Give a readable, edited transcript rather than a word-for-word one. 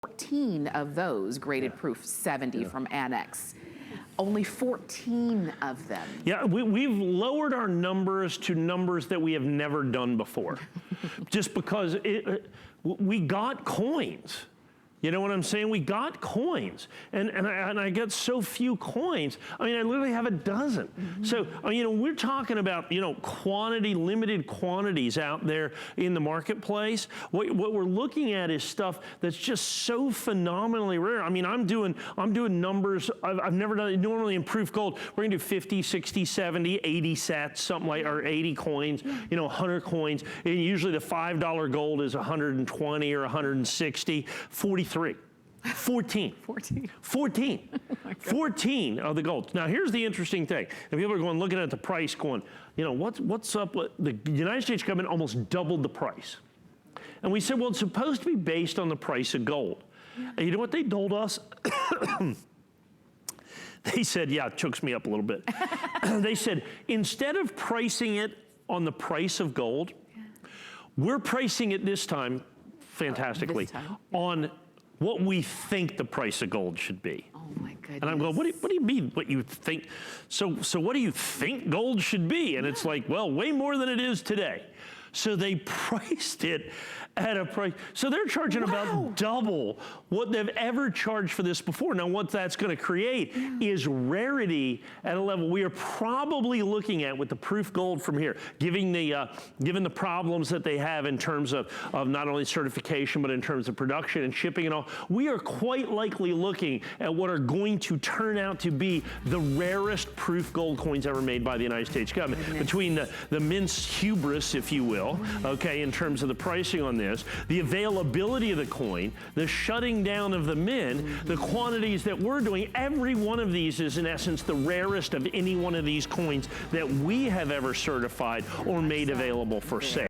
14 of those graded proof 70 from ANACS. Only 14 of them. Yeah, we've lowered our numbers to numbers that we have never done before. Just because we got coins. You know what I'm saying? We got coins, and I got so few coins. I mean, I literally have a dozen. So, you know, we're talking about, you know, quantity, limited quantities out there in the marketplace. What we're looking at is stuff that's just so phenomenally rare. I mean, I'm doing numbers I've never done. Normally in proof gold, we're gonna do 50, 60, 70, 80 sets, something like, or 80 coins, you know, 100 coins. And usually the $5 gold is 120 or 160, 43. 14. 14 of the gold. Now here's the interesting thing. And people are going, looking at the price going, you know, what's up with the United States government almost doubled the price. And we said, well, it's supposed to be based on the price of gold. And you know what they told us? They said, yeah, it chokes me up a little bit. They said, instead of pricing it on the price of gold, we're pricing it this time, fantastically, on what we think the price of gold should be. Oh my goodness. And I'm going, what do you mean what you think? So what do you think gold should be? And it's like, well, way more than it is today. So they priced it at a price. So they're charging about double what they've ever charged for this before. Now what that's gonna create is rarity at a level we are probably looking at with the proof gold from here, given the problems that they have in terms of not only certification, but in terms of production and shipping and all. We are quite likely looking at what are going to turn out to be the rarest proof gold coins ever made by the United States government. Between the Mint's hubris, if you will, okay, in terms of the pricing on this, the availability of the coin, the shutting down of the Mint, the quantities that we're doing, every one of these is in essence the rarest of any one of these coins that we have ever certified or made available for sale.